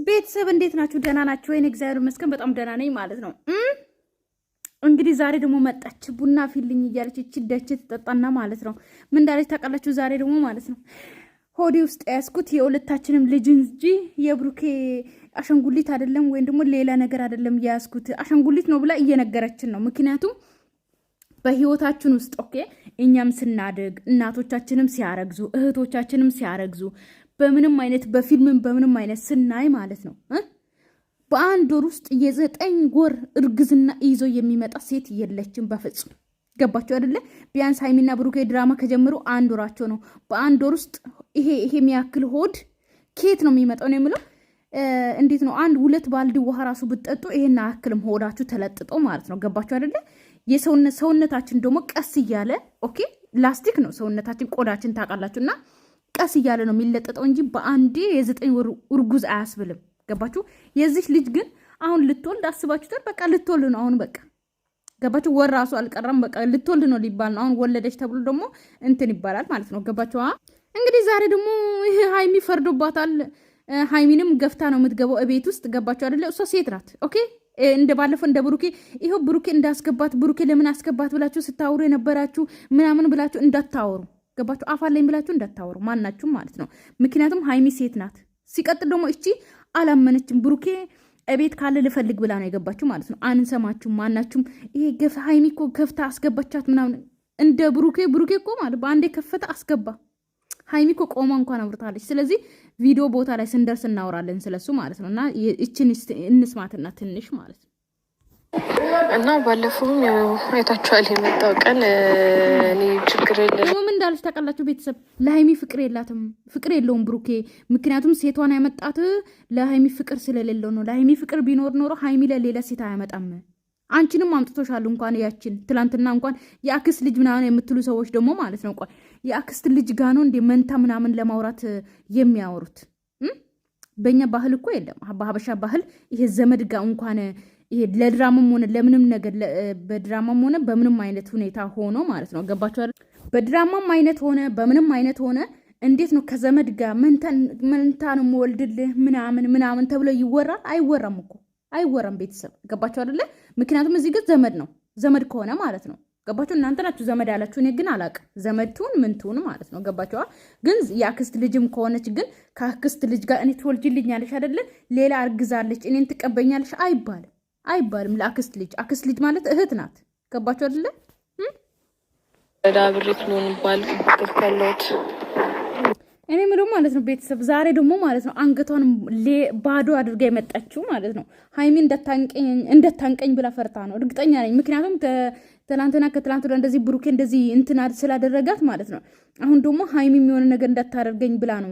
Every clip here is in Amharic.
ቤተሰብ እንዴት ናችሁ? ደህና ናችሁ ወይ? እግዚአብሔር ይመስገን በጣም ደህና ነኝ ማለት ነው። እንግዲህ ዛሬ ደግሞ መጣች ቡና ፊልኝ እያለች እቺ ደች ተጠጣና ማለት ነው። ምን እንዳለች ታውቃላችሁ? ዛሬ ደግሞ ማለት ነው ሆዴ ውስጥ ያስኩት የሁለታችንም ልጅ እንጂ የብሩኬ አሸንጉሊት አይደለም ወይም ደግሞ ሌላ ነገር አይደለም ያስኩት አሸንጉሊት ነው ብላ እየነገረችን ነው። ምክንያቱም በህይወታችን ውስጥ ኦኬ እኛም ስናድግ እናቶቻችንም ሲያረግዙ እህቶቻችንም ሲያረግዙ በምንም አይነት በፊልምም በምንም አይነት ስናይ ማለት ነው በአንድ ወር ውስጥ የ9 ወር እርግዝና ይዞ የሚመጣ ሴት የለችም በፍጹም። ገባችሁ አይደለ? ቢያንስ ሃይሚና ብሩኬ ድራማ ከጀመሩ አንድ ወራቸው ነው። በአንድ ወር ውስጥ ይሄ የሚያክል ሆድ ኬት ነው የሚመጣው ነው የምለው። እንዴት ነው አንድ ሁለት ባልዲ ውሃ ራሱ ብትጠጡ ይሄን አክልም ሆዳችሁ ተለጥጦ ማለት ነው። ገባችሁ አይደለ? ሰውነታችን ደግሞ ቀስ እያለ ኦኬ ላስቲክ ነው ሰውነታችን ቆዳችን ታውቃላችሁና ቀስ እያለ ነው የሚለጠጠው እንጂ በአንዴ የ9 ወር እርጉዝ አያስብልም። ገባችሁ? የዚህ ልጅ ግን አሁን ልትወልድ አስባችሁታል። በቃ ልትወልድ ነው አሁን በቃ ገባችሁ? ወር ራሱ አልቀረም በቃ ልትወልድ ነው ሊባል ነው። አሁን ወለደች ተብሎ ደግሞ እንትን ይባላል ማለት ነው። ገባችሁ? እንግዲህ ዛሬ ደግሞ ሃይሚ ፈርዶባታል። ሃይሚንም ገፍታ ነው የምትገባው እቤት ውስጥ። ገባችሁ አይደለ? እሷ ሴት ናት። ኦኬ እንደ ባለፈው እንደ ብሩኬ ይሄው ብሩኬ እንዳስገባት ብሩኬ ለምን አስገባት ብላችሁ ስታወሩ የነበራችሁ ምናምን ብላችሁ እንዳታወሩ። ገባችሁ? አፋለኝ ብላችሁ እንዳታወሩ ማናችሁም ማለት ነው። ምክንያቱም ሃይሚ ሴት ናት። ሲቀጥል ደግሞ እቺ አላመነችም። ብሩኬ እቤት ካለ ልፈልግ ብላ ነው የገባችሁ ማለት ነው። አንሰማችሁም ማናችሁም። ይሄ ሃይሚ እኮ ከፍታ አስገባቻት ምናምን እንደ ብሩኬ እኮ ማለት በአንዴ ከፈታ አስገባ። ሃይሚ እኮ ቆማ እንኳን አውርታለች። ስለዚህ ቪዲዮ ቦታ ላይ ስንደርስ እናወራለን ስለሱ ማለት ነው። እና እችን እንስማትና ትንሽ ማለት ነው። እና ባለፈውም አይታችኋል የመጣው ቀን እኔ ችግር የለም ምን እንዳለች ታውቃላችሁ? ቤተሰብ ለሃይሚ ፍቅር የላትም፣ ፍቅር የለውም ብሩኬ። ምክንያቱም ሴቷን ያመጣት ለሃይሚ ፍቅር ስለሌለው ነው። ለሃይሚ ፍቅር ቢኖር ኖሮ ሃይሚ ለሌላ ሴት አያመጣም። አንቺንም አምጥቶሻል እንኳን ያችን ትላንትና እንኳን የአክስት ልጅ ምናምን የምትሉ ሰዎች ደግሞ ማለት ነው እንኳን የአክስት ልጅ ጋ ነው እንደ መንታ ምናምን ለማውራት የሚያወሩት። በእኛ ባህል እኮ የለም። በሀበሻ ባህል ይሄ ዘመድ ጋ እንኳን ይሄ ለድራማም ሆነ ለምንም ነገር በድራማም ሆነ በምንም አይነት ሁኔታ ሆኖ ማለት ነው። ገባችሁ አይደል? በድራማም አይነት ሆነ በምንም አይነት ሆነ እንዴት ነው ከዘመድ ጋር መንታ ነው የምወልድልህ ምናምን ተብሎ ይወራል? አይወራም እኮ አይወራም። ቤተሰብ ገባችሁ አይደለ? ምክንያቱም እዚህ ግን ዘመድ ነው። ዘመድ ከሆነ ማለት ነው። ገባችሁ? እናንተ ናችሁ ዘመድ ያላችሁ፣ እኔ ግን አላቅም ዘመድቱን ምንቱን ማለት ነው። ገባችሁ? ግን የአክስት ልጅም ከሆነች ግን ከአክስት ልጅ ጋር እኔ ትወልጅልኛለሽ አይደለ? ሌላ አርግዛለች እኔን ትቀበኛለሽ አይባልም። ለአክስት ልጅ ማለት እህት ናት። ገባችሁ አይደለ? ዳብሬት ነው ባል ከተከለውት እኔ ምንም ማለት ነው። ቤተሰብ ዛሬ ደግሞ ማለት ነው አንገቷን ባዶ አድርጋ የመጣችው ማለት ነው። ሃይሚ እንደታንቀኝ ብላ ፈርታ ነው እርግጠኛ ነኝ። ምክንያቱም ትናንትና ከትላንት ወዲያ እንደዚህ ብሩኬ እንደዚህ እንትና ስላደረጋት ማለት ነው። አሁን ደግሞ ሃይሚ የሚሆነ ነገር እንዳታደርገኝ ብላ ነው።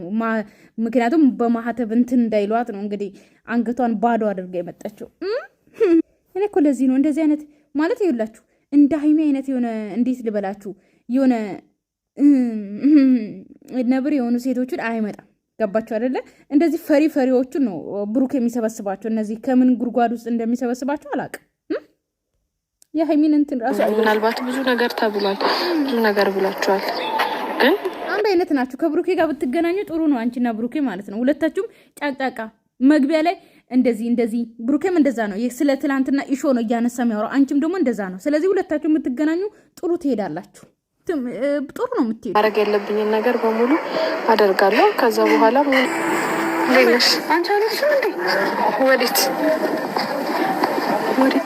ምክንያቱም በማህተብ እንትን እንዳይሏት ነው እንግዲህ አንገቷን ባዶ አድርጋ የመጣችው። እኔ እኮ ለዚህ ነው እንደዚህ አይነት ማለት ይኸውላችሁ እንደ ሃይሚ አይነት የሆነ እንዴት ልበላችሁ የሆነ ነብር የሆኑ ሴቶችን አይመጣም። ገባችሁ አይደለ? እንደዚህ ፈሪዎቹን ነው ብሩክ የሚሰበስባቸው። እነዚህ ከምን ጉድጓድ ውስጥ እንደሚሰበስባቸው አላውቅም። የሃይሚን እንትን ራሱ ምናልባት ብዙ ነገር ተብሏል፣ ብዙ ነገር ብሏቸዋል። ግን አንድ አይነት ናችሁ። ከብሩኬ ጋር ብትገናኙ ጥሩ ነው። አንቺና ብሩኬ ማለት ነው። ሁለታችሁም ጫቅጫቃ መግቢያ ላይ እንደዚህ ብሩኬም እንደዛ ነው። ስለ ትላንትና ኢሾ ነው እያነሳ የሚያወራው። አንቺም ደግሞ እንደዛ ነው። ስለዚህ ሁለታችሁ የምትገናኙ ጥሩ ትሄዳላችሁ። ጥሩ ነው የምትሄዱ። ማድረግ ያለብኝን ነገር በሙሉ አደርጋለሁ። ከዛ በኋላ አንቺ አለሽ እንዴ ወዴት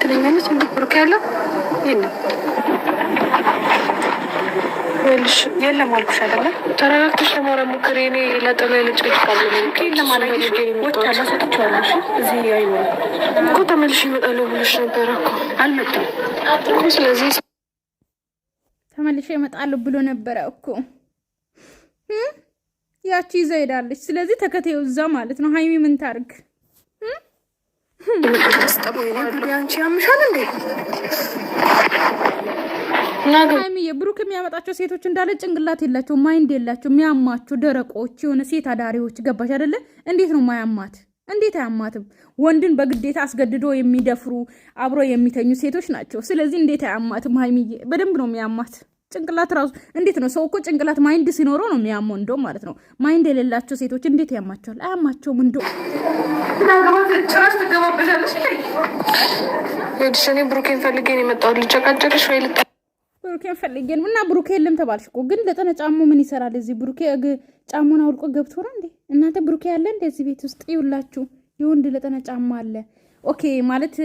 ትለኛለች እንዴ? ብሩክ ያለው የለም አልኩሽ አይደለም። ተረጋግተሽ ለማውራት ሞክሪ። እኔ ለጥሎ ልጭቃለሁ እዚህ አይኖርም እኮ ተመልሽ ይመጣለሁ ብለሽ ነበረ እኮ አልመጣም እኮ። ስለዚህ ተመልሼ እመጣለሁ ብሎ ነበረ እኮ። ያቺ ይዛ ሄዳለች። ስለዚህ ተከታዩ እዛ ማለት ነው። ሃይሚ ምን ታርግ? አንቺ ያምሻል እንዴ? ሃይሚ የብሩክ የሚያመጣቸው ሴቶች እንዳለ ጭንቅላት የላቸው፣ ማይንድ የላቸው፣ የሚያማቸው ደረቆች የሆነ ሴት አዳሪዎች። ገባሽ አይደለ? እንዴት ነው ማያማት? እንዴት አያማትም? ወንድን በግዴታ አስገድዶ የሚደፍሩ አብሮ የሚተኙ ሴቶች ናቸው። ስለዚህ እንዴት አያማትም? ሃይሚዬ በደንብ ነው የሚያማት። ጭንቅላት ራሱ እንዴት ነው? ሰው እኮ ጭንቅላት ማይንድ ሲኖረው ነው የሚያመው። እንደው ማለት ነው ማይንድ የሌላቸው ሴቶች እንዴት ያማቸዋል? አያማቸውም። እንደው እኔ ብሩኬን ፈልጌ ነው የመጣሁት። ልጨቃጨቅሽ ወይ ብሩኬን ፈልጌ ነው እና ብሩኬ የለም ተባልሽ እኮ። ግን ለጠነ ጫሙ ምን ይሰራል እዚህ? ብሩኬ ጫሙን አውልቆ ገብቶ ነው እንዴ? እናንተ ብሩኬ ያለ እንደ እዚህ ቤት ውስጥ ይውላችሁ የወንድ ለጠነ ጫማ አለ። ኦኬ ማለት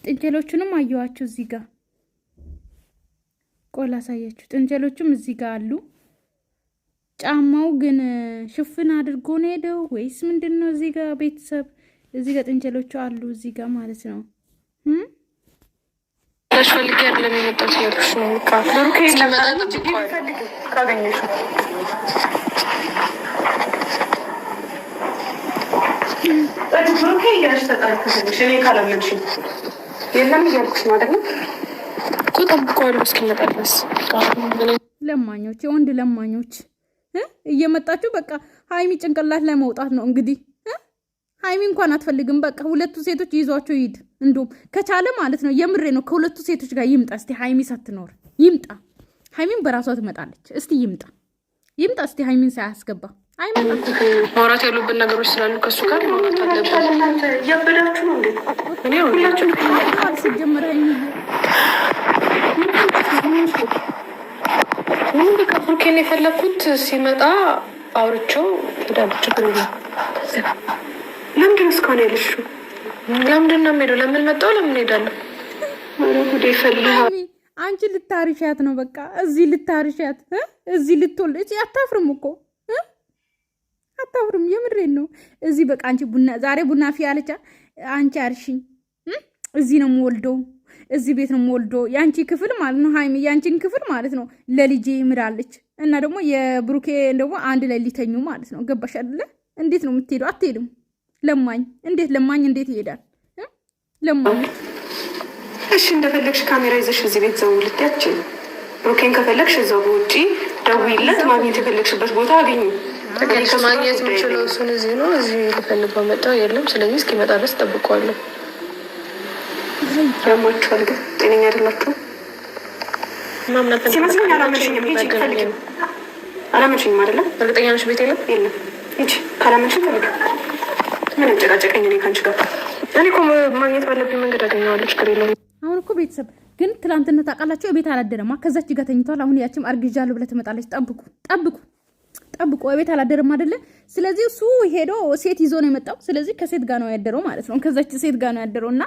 ጥንቸሎቹንም አየዋችሁ እዚህ ጋር ቆላ ሳያችሁ። ጥንቸሎቹም እዚህ ጋር አሉ። ጫማው ግን ሽፍን አድርጎ ነው ሄደው ወይስ ምንድነው? እዚህ ጋር ቤተሰብ እዚህ ጋር ጥንቸሎቹ አሉ እዚህ ጋር ማለት ነው። ፈልጌ አይደለም የመጣሁት ያልኩሽ ነው። ብሩኬ ለመጣ ካገኘሽ ብሩኬ እያልሽ ተጣልኩሽ። እኔ ካላመንሽኝ የለም እያልኩሽ ነው አይደለም እኮ ጠብቀዋለሁ እስኪመጣ ድረስ። ለማኞች፣ የወንድ ለማኞች እየመጣችሁ በቃ ሀይሚ ጭንቅላት ላይ መውጣት ነው እንግዲህ። ሀይሚ እንኳን አትፈልግም። በቃ ሁለቱ ሴቶች ይዟቸው ይሄድ። እንደውም ከቻለ ማለት ነው የምሬ ነው ከሁለቱ ሴቶች ጋር ይምጣ። እስቲ ሀይሚ ሳትኖር ይምጣ። ሀይሚን በራሷ ትመጣለች። እስቲ ይምጣ እስቲ ሀይሚን ሳያስገባ አይመጣም። ማውራት ያሉብን ነገሮች ስላሉ ከሱ ጋር ማውራት አለብን። እያበዳችሁ ነው እንዴ? እኔ ሁላችሁ ሲጀመር ሀይሚ ብሩኬን የፈለኩት ሲመጣ አውርቼው ሄዳለች። ለምንድን እስካሁን ያለሽው? ለምንድን ነው የምሄደው? ለምን መጣሁ? ለምን ሄዳለሁ? ጉዴ ፈላ። አንቺ ልታርሻት ነው በቃ እዚህ ልታርሻት፣ እዚህ ልትወልድ አታፍርም እኮ አታፍርም። የምሬን ነው። እዚህ በቃ አንቺ ዛሬ ቡና ፊ አለቻ። አንቺ አርሽኝ፣ እዚህ ነው የምወልደው፣ እዚህ ቤት ነው የምወልደው። የአንቺ ክፍል ማለት ነው ሀይሚ፣ የአንቺን ክፍል ማለት ነው ለልጄ ምራለች። እና ደግሞ የብሩኬ ደግሞ አንድ ላይ ሊተኙ ማለት ነው። ገባሽ አይደለ? እንዴት ነው የምትሄደው? አትሄድም። ለማኝ እንዴት ለማኝ እንዴት ይሄዳል? ለማኝ እሺ፣ እንደፈለግሽ ካሜራ ይዘሽ እዚህ ቤት ዘው ልትያችን። ብሩኬን ከፈለግሽ እዛው በውጪ ደውይለት። ማግኘት የፈለግሽበት ቦታ አገኙ። ማግኘት የምችለው እሱን እዚህ ነው። እዚህ ልፈልገው መጣሁ የለም። ስለዚህ እስኪመጣ ድረስ ጠብቀዋለሁ። ያማችኋል ግን ጤነኛ አይደላችሁም። ሲመስለኝ አላመንሽኝም። ሂጂ ፈልጊ። አላመንሽኝም አይደለም? እርግጠኛ ነሽ? ቤት የለም? የለም። ሂጂ። ካላመንሽኝ ፈልጊ። ምንም ጨቃጨቀኝ እኔ ከአንቺ ጋር። እኔ እኮ ማግኘት ባለብኝ መንገድ አገኘዋለሁ። ችግር የለውም። አሁን እኮ ቤተሰብ ግን ትላንትና ታውቃላችሁ የቤት አላደረማ። ከዛች ጋር ተኝቷል። አሁን ያችም አርግዣለሁ ብለህ ትመጣለች። ጠብቁ። የቤት አላደረም አይደለ? ስለዚህ እሱ ሄዶ ሴት ይዞ ነው የመጣው። ስለዚህ ከሴት ጋር ነው ያደረው ማለት ነው። ከዛች ሴት ጋር ነው ያደረው እና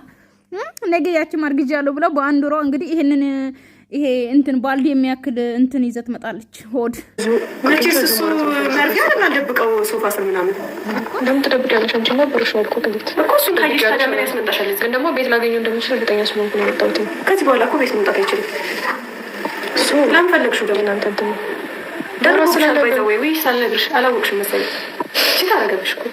ነገ ያችም አርግዣለሁ ብለው በአንድ ወሯ እንግዲህ ይሄ እንትን ባልዲ የሚያክል እንትን ይዘት ትመጣለች። ሆድ መቼስ እሱ መርፊያ አልደብቀው ሶፋ ስር ምናምን እንደምን ትደብቂያለሽ አንቺ? ነበርሽ እኮ ከቤት እኮ እሱን ካየሽ ታዲያ ምን ያስመጣሻል? ግን ደግሞ ቤት ላገኘው እንደምችል እርግጠኛ ስለሆንኩ ነው የመጣሁት። ከዚህ በኋላ እኮ ቤት መምጣት አይችልም እሱ። ለምን ፈለግሽው ደግሞ እናንተ እንትን ደሮ ስላለበ ወይ ሳልነግርሽ አላወቅሽም መሰለኝ። እቺ ታረገብሽ እኮ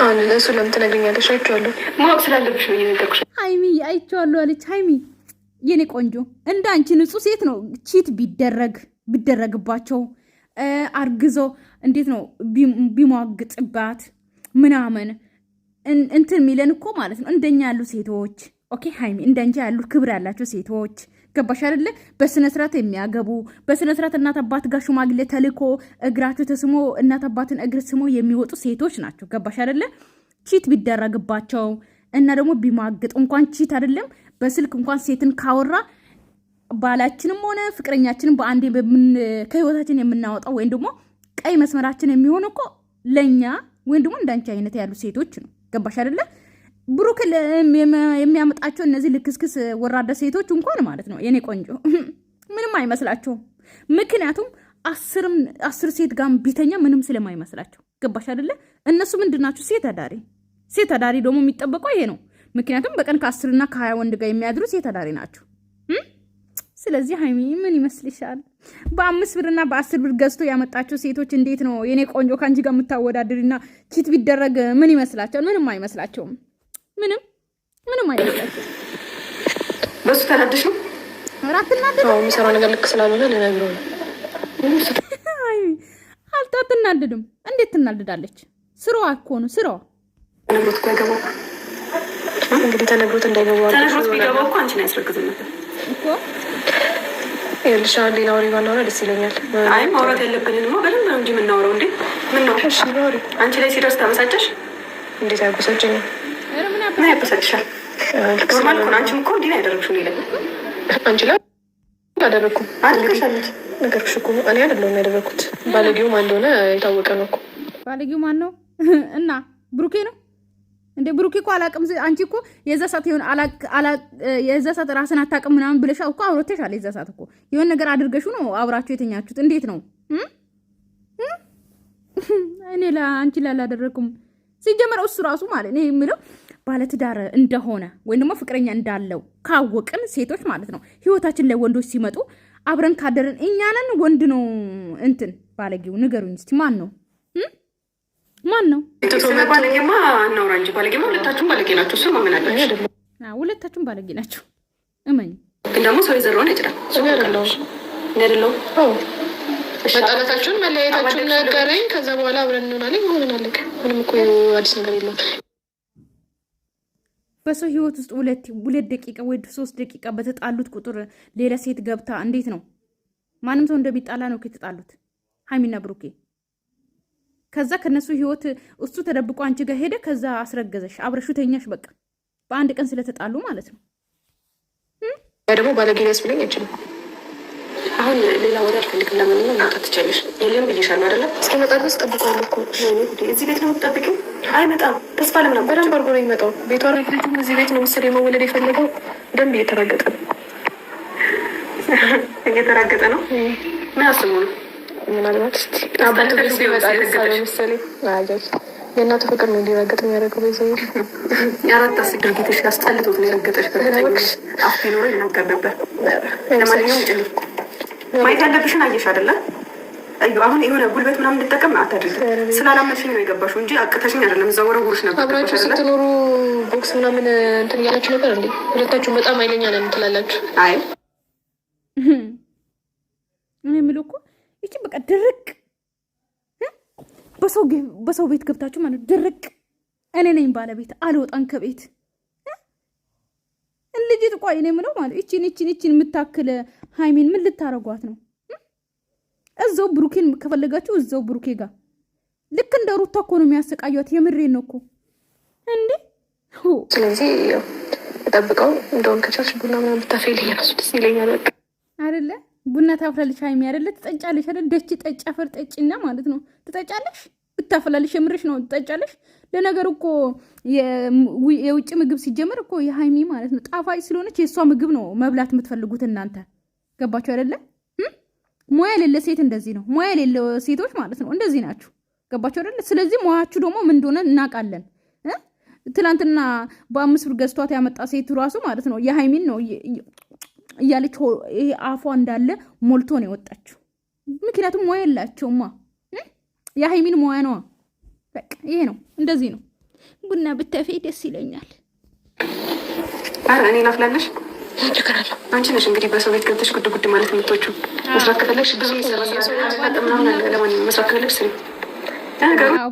አሁን እሱ ለምን ትነግሪኛለሽ? አይቼዋለሁ። ማወቅ ስላለብሽ ነው እየነገርኩሽ። ሀይሚ አይቼዋለሁ አለች። ሀይሚ የኔ ቆንጆ እንደ አንቺ ንጹህ ሴት ነው ቺት ቢደረግባቸው አርግዞ እንዴት ነው ቢሟግጥባት ምናምን እንትን ሚለን እኮ ማለት ነው። እንደኛ ያሉ ሴቶች ኦኬ ሀይሚ፣ እንደኛ ያሉ ክብር ያላቸው ሴቶች ገባሽ አይደለ? በስነ ስርዓት የሚያገቡ በስነ ስርዓት እናት አባት ጋር ሽማግሌ ተልኮ እግራቸው ተስሞ እናት አባትን እግር ስሞ የሚወጡ ሴቶች ናቸው። ገባሽ አይደለ? ቺት ቢደረግባቸው እና ደግሞ ቢማግጥ እንኳን ቺት አይደለም በስልክ እንኳን ሴትን ካወራ ባላችንም ሆነ ፍቅረኛችንም በአንዴ ከህይወታችን የምናወጣው ወይም ደግሞ ቀይ መስመራችን የሚሆን እኮ ለኛ ወይም ደግሞ እንዳንቺ አይነት ያሉ ሴቶች ነው። ገባሽ አይደለ? ብሩክ የሚያመጣቸው እነዚህ ልክስክስ ወራዳ ሴቶች እንኳን ማለት ነው የኔ ቆንጆ ምንም አይመስላቸውም። ምክንያቱም 10 ሴት ጋር ቢተኛ ምንም ስለማይመስላቸው። ገባሽ አይደለ? እነሱ ምንድናቸው? ሴት አዳሪ ደግሞ የሚጠበቀው ይሄ ነው። ምክንያቱም በቀን ከ10 እና ከ20 ወንድ ጋር የሚያድሩ ሴት አዳሪ ናቸው። ስለዚህ ሀይሚ ምን ይመስልሻል? በ5 ብርና በ10 ብር ገዝቶ ያመጣቸው ሴቶች እንዴት ነው የኔ ቆንጆ ከአንቺ ጋር የምታወዳድሪና ቺት ቢደረግ ምን ይመስላቸው? ምንም አይመስላቸውም። ምንም አይመስላቸውም። በሱ ተናደሽ ነው ራትናደድ የሚሰራው ነገር ልክ ስላልሆነ ልነግረው ነው። አትናደድም። እንዴት ትናደዳለች? ስራዋ እኮ ነው ስራዋ። ተነግሮት እኮ አይገባው እንግዲህ ተነግሮት እንዳይገባው ተነግሮት ቢገባው እኮ አንቺን አያስረግዝም ነበር እኮ። ይኸውልሽ ሌላ ወሬ ባናወራ ደስ ይለኛል። አይ ማውራት ያለብንንማ በደንብ ነው እንጂ የምናወራው። እንዴ ምን ነው አንቺ ላይ ሲደርስ ታመሳጨሽ? እንዴት አያበሳጨኝም? ምን ያበሳጭሻል? ኖርማል እኮ ነው። አንቺም እኮ እንዲህ ያደረግሽው ነው ይላል። አንቺ ላይ አላደረኩም አድርገሻለች። ነገርኩሽ እኮ እኔ አይደለሁም ያደረኩት። ባለጌው ማን እንደሆነ የታወቀ ነው እኮ። ባለጌው ማን ነው? እና ብሩኬ ነው እንዴ? ብሩኬ እኮ አላቅም። አንቺ እኮ የዛ ሰዓት ይሁን የዛ ሰዓት ራስን አታውቅም ምናምን ብለሽ እኮ አውሮተሻል። የዛ ሰዓት እኮ የሆነ ነገር አድርገሽው ነው አብራችሁ የተኛችሁት። እንዴት ነው? እኔ አንቺ ላይ አላደረኩም። ሲጀመር እሱ ራሱ ማለት ነው የሚለው ባለትዳር እንደሆነ ወይም ደግሞ ፍቅረኛ እንዳለው ካወቅን ሴቶች ማለት ነው ህይወታችን ላይ ወንዶች ሲመጡ አብረን ካደረን እኛንን ወንድ ነው እንትን ባለጌው። ንገሩኝ እስቲ ማን ነው? ማን ነው? ባለጌማ እናውራ እንጂ ባለጌማ ሁለታችሁም ባለጌ ናቸው። እሱ ማመን አለብሽ። ሁለታችሁም ባለጌ ናቸው። እመኝ። ግን ደግሞ ሰው የዘራውን ያጭዳል። አይደለሁም። መጣላታችሁን መለያየታችሁን ነገረኝ። ከዛ በኋላ አብረን እንሆናለን። ሆነን አለቀ። ምንም እኮ አዲስ ነገር የለውም። በሰው ህይወት ውስጥ ሁለት ደቂቃ ወይ 3 ደቂቃ በተጣሉት ቁጥር ሌላ ሴት ገብታ እንዴት ነው? ማንም ሰው እንደሚጣላ ነው ከተጣሉት ሀይሚና ብሩኬ። ከዛ ከነሱ ህይወት እሱ ተደብቆ አንቺ ጋር ሄደ። ከዛ አስረገዘሽ፣ አብረሹ ተኛሽ። በቃ በአንድ ቀን ስለተጣሉ ማለት ነው። ያ ደግሞ ባለጌ ሊያስብለኝ አይችልም። አሁን ሌላ ወደ አልፈልግም። ለማንኛውም መውጣት ትችላለሽ። የለም ብዬሻለሁ አይደለም? እስኪመጣ ድረስ ጠብቀዋለሁ እኮ። እዚህ ቤት ነው የምትጠብቂው? አይመጣም። ተስፋ ለምን በደንብ አድርጎ ነው የሚመጣው። ቤቷ ቤቱም እዚህ ቤት ነው መሰለኝ መወለድ የፈለገው። ደንብ እየተራገጠ ነው እየተራገጠ ነው። ምን አስቡ ነው? ምናልባት መሰለኝ የእናቱ ፍቅር ነው እንዲራገጥ የሚያደርገው። ቤዛ የአራት አስር ድርጊቶች አስጠልቶት ነው የረገጠሽ። አፍ ቢኖረ ይናገር ነበር። ለማንኛውም ጭል ማየት ያለብሽን አየሽ አይደለ? አሁን የሆነ ጉልበት ምናምን እንድጠቀም አታድርጊ። ስላላመንሽኝ ነው የገባሽው እንጂ አቅተሽኝ አይደለም። እዛ ወረውርሽ ነበር። አብራችሁ ስትኖሩ ቦክስ ምናምን እንትን እያላችሁ ነበር እንዴ? ሁለታችሁ በጣም ኃይለኛ ነን ትላላችሁ። አይ እኔ የምለው እኮ ይቺ በቃ ድርቅ በሰው ቤት ገብታችሁ ማለት ድርቅ። እኔ ነኝ ባለቤት፣ አልወጣን ከቤት ልጅት። ቆይ እኔ የምለው ማለት ይቺን የምታክል ሀይሚን ምን ልታረጓት ነው? እዛው ብሩኬን ከፈለጋችሁ እዛው ብሩኬ ጋር ልክ እንደ ሩታ እኮ ነው የሚያሰቃዩት። የምሬን ነው እኮ እንዴ። ስለዚህ ጠብቀው እንደውም ከቻልሽ ቡና ምናምን ብታፈይልኝ እራሱ ደስ ይለኛል። በቃ አይደለ ቡና ታፍላለሽ ሀይሚ አይደለ? ትጠጫለሽ አይደል? ደች ጠጭ አፈር ጠጭና ማለት ነው ትጠጫለሽ። ብታፈላልሽ የምርሽ ነው ትጠጫለሽ። ለነገሩ እኮ የውጭ ምግብ ሲጀመር እኮ የሀይሚ ማለት ነው ጣፋጭ ስለሆነች የእሷ ምግብ ነው መብላት የምትፈልጉት እናንተ። ገባችሁ አይደለ? ሙያ የሌለ ሴት እንደዚህ ነው። ሙያ የሌለ ሴቶች ማለት ነው እንደዚህ ናችሁ። ገባችሁ አይደለ? ስለዚህ ሙያችሁ ደግሞ ምን እንደሆነ እናውቃለን። ትናንትና በ5 ብር ገዝቷት ያመጣ ሴቱ ራሱ ማለት ነው የሀይሚን ነው እያለች ይሄ አፏ እንዳለ ሞልቶ ነው የወጣችው። ምክንያቱም ሙያ የላቸውማ። የሀይሚን ሙያ ነዋ። በቃ ይሄ ነው፣ እንደዚህ ነው። ቡና ብታፌ ደስ ይለኛል። አረ እኔ ላፍላለሽ ችግራለሁ። አንቺ ነሽ እንግዲህ በሰው ቤት ገብተሽ ጉድ ጉድ ማለት የምትወጪው። መስራት ከፈለግሽ ብዙ መስራት ከፈለግሽ ስሪ።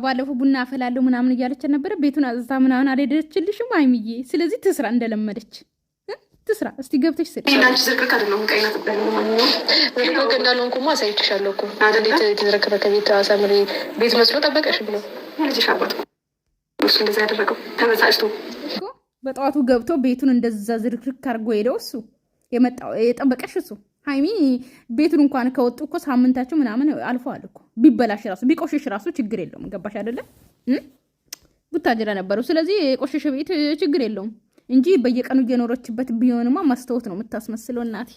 ባለፈው ቡና አፈላለሁ ምናምን እያለች ነበረ። ቤቱን አዝታ ምናምን አልሄደችልሽም ሀይሚዬ። ስለዚህ ትስራ እንደለመደች ትስራ። እስቲ ገብተሽ ስሪ። አንቺ ዝርክርክ አይደለም ቀይና ተበልኩ እንዳልሆንኩማ አሳይቼሻለሁ እኮ እንዴት የተዝረከረ ከቤት አሳምሬ ቤት መስሎ ጠበቀሽ ብሎ ልጅሽ አባት እሱ እንደዛ ያደረገው ተበሳጭቶ በጠዋቱ ገብቶ ቤቱን እንደዛ ዝርክርክ አድርጎ ሄደው እሱ የመጣው የጠበቀሽ እሱ። ሀይሚ ቤቱን እንኳን ከወጡ እኮ ሳምንታቸው ምናምን አልፈዋል እኮ። ቢበላሽ ራሱ ቢቆሽሽ ራሱ ችግር የለውም። ገባሽ አይደለም? ቡታጅራ ነበሩ። ስለዚህ የቆሸሸ ቤት ችግር የለውም እንጂ በየቀኑ እየኖረችበት ቢሆንማ ማስተውት ነው የምታስመስለው። እናቴ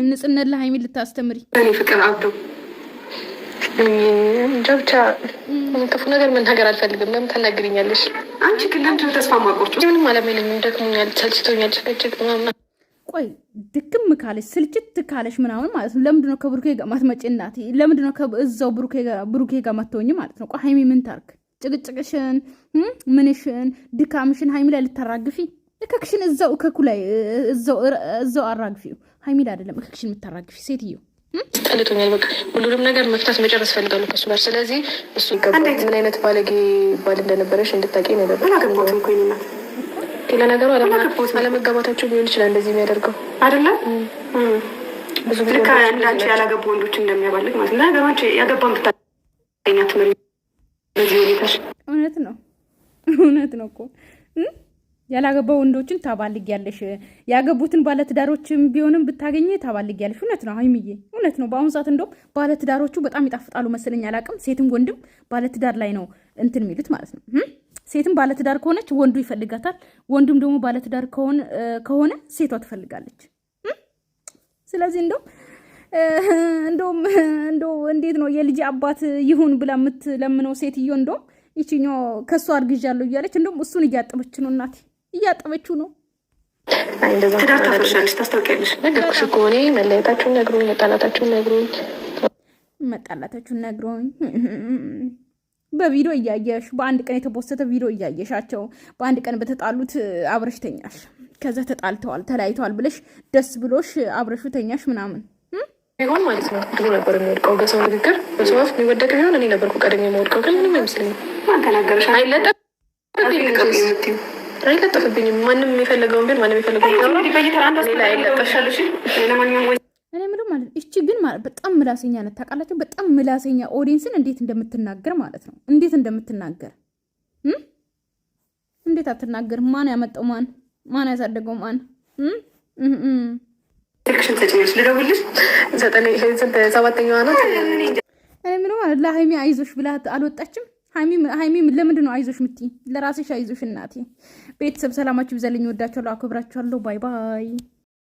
ንጽህነት ለሀይሚ ልታስተምሪ እኔ ፍቅር አብዶ እንጃ ብቻ ክፉ ነገር መናገር አልፈልግም። ለምን ታናግሪኛለሽ? አንቺ ግን ለምንድን ነው ተስፋ ማቆርጡ? ምንም አላመነኝም። ደክሞኛል፣ ሰልችቶኛል፣ ጭቅጭቅ ምናምን። ቆይ ድክም ካለሽ ስልችት ካለሽ ምናምን ማለት ነው ለምንድን ነው ከብሩኬ ጋር ማትመጪ? እናቴ ለምንድን ነው እዛው ብሩኬ ጋር ማትሆኝ ማለት ነው? ቆይ ሀይሚ ምን ታርክ? ጭቅጭቅሽን ምንሽን ድካምሽን ሀይሚ ላይ ልታራግፊ? እከክሽን እዛው እከኩ ላይ እዛው አራግፊው። ሀይሚ ላይ አይደለም እከክሽን የምታራግፊ ሴትዮ። ጠልቶኛል። በቃ ሁሉንም ነገር መፍታት መጨረስ ፈልጋለሁ ከሱ ጋር። ስለዚህ እሱ ምን አይነት ባለጌ ባል እንደነበረሽ እንድታቂ ነገር አላገባትም እኮ ይናት ሌላ ነገሩ አለመጋባታቸው ሊሆን ይችላል እንደዚህ የሚያደርገው አይደለም። ብዙ ጊዜ እንዳንቺ ያላገቡ ወንዶች እንደሚያባልግ ማለት ነው። ነገሮች ያገባን ብታገኛ ትምር በዚህ ሁኔታሽ እውነት ነው እኮ ያላገባ ወንዶችን ታባልጊያለሽ። ያገቡትን ባለትዳሮችም ቢሆንም ብታገኘ ታባልጊያለሽ። እውነት ነው ሀይሚዬ፣ እውነት ነው። በአሁኑ ሰዓት እንደውም ባለትዳሮቹ በጣም ይጣፍጣሉ መሰለኝ፣ አላውቅም። ሴትም ወንድም ባለትዳር ላይ ነው እንትን የሚሉት ማለት ነው። ሴትም ባለትዳር ከሆነች ወንዱ ይፈልጋታል፣ ወንዱም ደግሞ ባለትዳር ከሆነ ሴቷ ትፈልጋለች። ስለዚህ እንደውም እንዴት ነው የልጅ አባት ይሁን ብላ የምትለምነው ሴትዮ እንደውም ይችኛው ከእሱ አርግዣለሁ እያለች እንደውም እሱን እያጠበች ነው። እናቴ እያጠበችው ነው። ትዳር ታፈርሻለች፣ ታስታውቂያለሽ። ነገርኩሽ እኮ እኔ መለየታችሁን ነግሮኝ፣ መጣላታችሁን ነግሮኝ በቪዲዮ እያየሽ በአንድ ቀን የተፖሰተ ቪዲዮ እያየሻቸው በአንድ ቀን በተጣሉት አብረሽ ተኛሽ። ከዛ ተለያይተዋል ብለሽ ደስ ብሎሽ አብረሹ ተኛሽ ምናምን ቢሆን ማለት ነው። ድሮ ነበር የሚወድቀው በሰው ንግግር፣ በሰው አፍ የሚወደቅ ቢሆን እኔ ነበርኩ ቀደም የማወድቀው። ግን ምንም አይመስለኝም። አይለጠፍብኝም። ማንም የፈለገውን ቢሆን ማንም የፈለገውን አይለጠፍሻለሽ። እኔ ምንም ማለት እቺ ግን ማለት በጣም ምላሰኛ ናት። ታውቃላችሁ? በጣም ምላሰኛ ኦዲየንስን እንዴት እንደምትናገር ማለት ነው። እንዴት እንደምትናገር እንዴት አትናገር? ማን ያመጣው? ማን ያሳደገው? ማን ትክሽን ተጨኝሽ ልደውልሽ 7ኛዋ ናት። እኔ ምንም ማለት ለሀይሚ አይዞሽ ብላት አልወጣችም። ሀይሚ ለምንድን ነው አይዞሽ የምትይ? ለራስሽ አይዞሽ እናቴ። ቤተሰብ ሰላማችሁ ይብዛልኝ። ወዳችኋለሁ፣ አክብራችኋለሁ። ባይ ባይ።